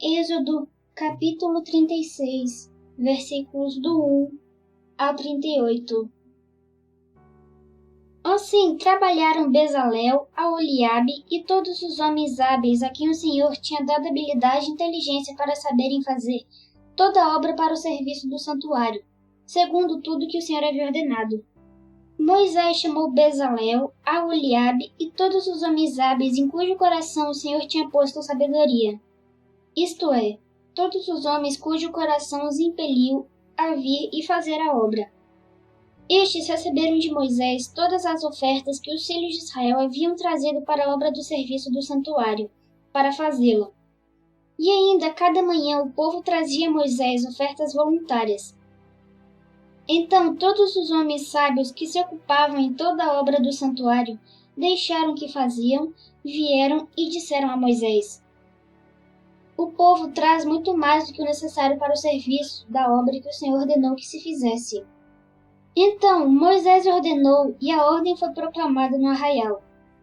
Êxodo, capítulo 36, versículos do 1 ao 38. Assim trabalharam Bezalel, Aholiabe e todos os homens hábeis a quem o Senhor tinha dado habilidade e inteligência para saberem fazer toda a obra para o serviço do santuário, segundo tudo que o Senhor havia ordenado. Moisés chamou Bezalel, Aholiabe e todos os homens hábeis em cujo coração o Senhor tinha posto a sabedoria, isto é, todos os homens cujo coração os impeliu a vir e fazer a obra. Estes receberam de Moisés todas as ofertas que os filhos de Israel haviam trazido para a obra do serviço do santuário, para fazê-la. E ainda cada manhã o povo trazia a Moisés ofertas voluntárias. Então todos os homens sábios que se ocupavam em toda a obra do santuário deixaram o que faziam, vieram e disseram a Moisés: O povo traz muito mais do que o necessário para o serviço da obra que o Senhor ordenou que se fizesse. Então Moisés ordenou, e a ordem foi proclamada no arraial: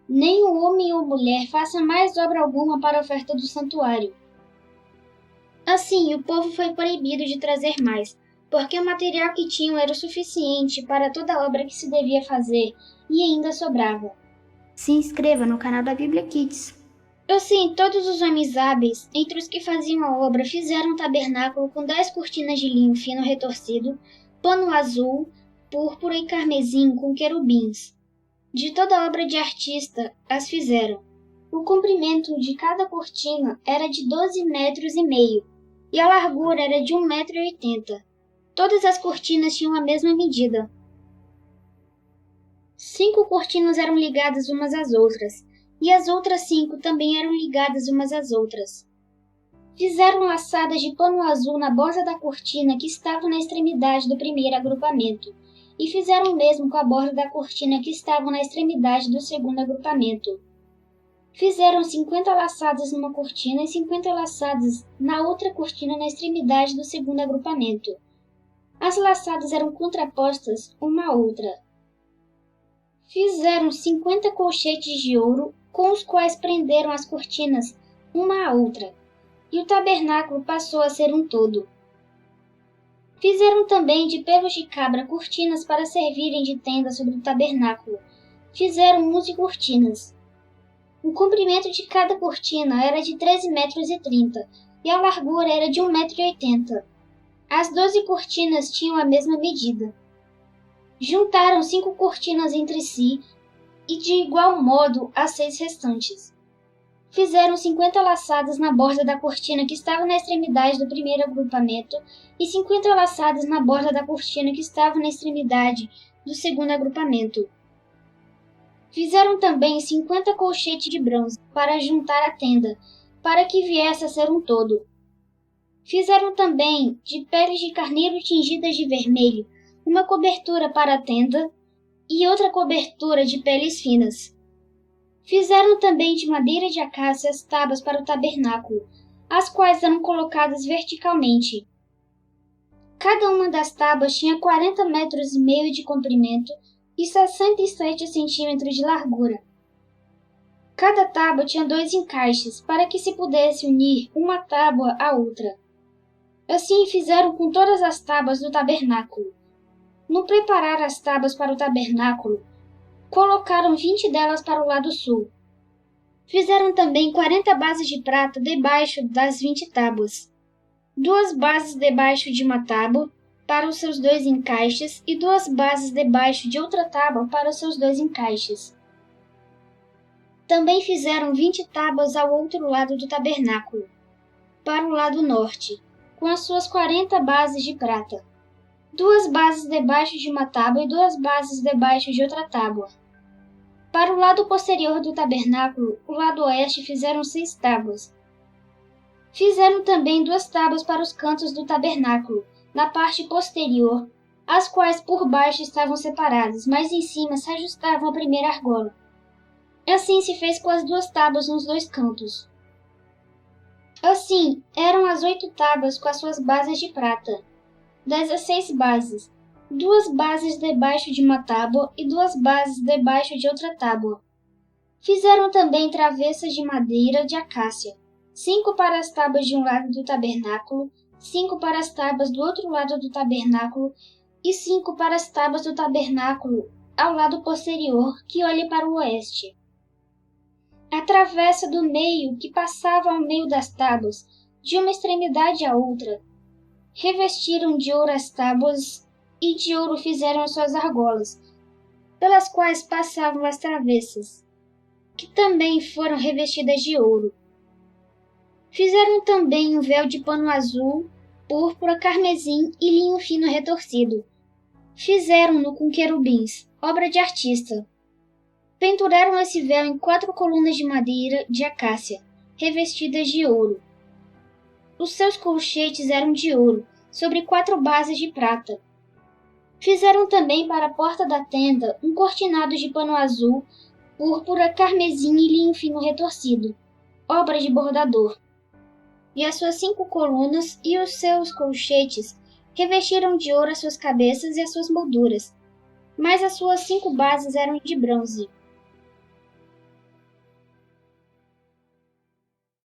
nem o homem ou mulher faça mais obra alguma para a oferta do santuário. Assim, o povo foi proibido de trazer mais, porque o material que tinham era o suficiente para toda a obra que se devia fazer, e ainda sobrava. Se inscreva no canal da Bíblia Kids. Assim, todos os homens hábeis, entre os que faziam a obra, fizeram um tabernáculo com 10 cortinas de linho fino retorcido, pano azul, púrpura e carmesim com querubins. De toda obra de artista as fizeram. O comprimento de cada cortina era de 12,5 metros, e a largura era de 1,80 m. Todas as cortinas tinham a mesma medida. 5 cortinas eram ligadas umas às outras, e as outras 5 também eram ligadas umas às outras. Fizeram laçadas de pano azul na borda da cortina que estava na extremidade do primeiro agrupamento, e fizeram o mesmo com a borda da cortina que estava na extremidade do segundo agrupamento. Fizeram 50 laçadas numa cortina e 50 laçadas na outra cortina na extremidade do segundo agrupamento. As laçadas eram contrapostas uma à outra. Fizeram 50 colchetes de ouro, com os quais prenderam as cortinas uma à outra, e o tabernáculo passou a ser um todo. Fizeram também de pelos de cabra cortinas para servirem de tenda sobre o tabernáculo. Fizeram 11 cortinas. O comprimento de cada cortina era de 13,30 metros, e a largura era de 1,80 m. As 12 cortinas tinham a mesma medida. Juntaram 5 cortinas entre si, e de igual modo as 6 restantes. Fizeram 50 laçadas na borda da cortina que estava na extremidade do primeiro agrupamento e 50 laçadas na borda da cortina que estava na extremidade do segundo agrupamento. Fizeram também 50 colchetes de bronze para juntar a tenda, para que viesse a ser um todo. Fizeram também de peles de carneiro tingidas de vermelho uma cobertura para a tenda e outra cobertura de peles finas. Fizeram também de madeira de acácia as tábuas para o tabernáculo, as quais eram colocadas verticalmente. Cada uma das tábuas tinha 40,5 metros de comprimento e 67 centímetros de largura. Cada tábua tinha 2 encaixes, para que se pudesse unir uma tábua à outra. Assim fizeram com todas as tábuas do tabernáculo. No preparar as tábuas para o tabernáculo, colocaram 20 delas para o lado sul. Fizeram também 40 bases de prata debaixo das 20 tábuas. 2 bases debaixo de uma tábua para os seus 2 encaixes e 2 bases debaixo de outra tábua para os seus 2 encaixes. Também fizeram 20 tábuas ao outro lado do tabernáculo, para o lado norte, com as suas 40 bases de prata. 2 bases debaixo de uma tábua e 2 bases debaixo de outra tábua. Para o lado posterior do tabernáculo, o lado oeste, fizeram 6 tábuas. Fizeram também 2 tábuas para os cantos do tabernáculo, na parte posterior, as quais por baixo estavam separadas, mas em cima se ajustavam à primeira argola. Assim se fez com as 2 tábuas nos 2 cantos. Assim, eram as 8 tábuas com as suas bases de prata. 16 bases, 2 bases debaixo de uma tábua e 2 bases debaixo de outra tábua. Fizeram também travessas de madeira de acácia, 5 para as tábuas de um lado do tabernáculo, 5 para as tábuas do outro lado do tabernáculo, e 5 para as tábuas do tabernáculo ao lado posterior, que olha para o oeste. A travessa do meio, que passava ao meio das tábuas, de uma extremidade à outra, revestiram de ouro as tábuas, e de ouro fizeram as suas argolas, pelas quais passavam as travessas, que também foram revestidas de ouro. Fizeram também um véu de pano azul, púrpura, carmesim e linho fino retorcido. Fizeram-no com querubins, obra de artista. Penduraram esse véu em 4 colunas de madeira de acácia, revestidas de ouro. Os seus colchetes eram de ouro, sobre 4 bases de prata. Fizeram também para a porta da tenda um cortinado de pano azul, púrpura, carmesim e linho fino retorcido, obra de bordador. E as suas 5 colunas e os seus colchetes revestiram de ouro as suas cabeças e as suas molduras, mas as suas 5 bases eram de bronze.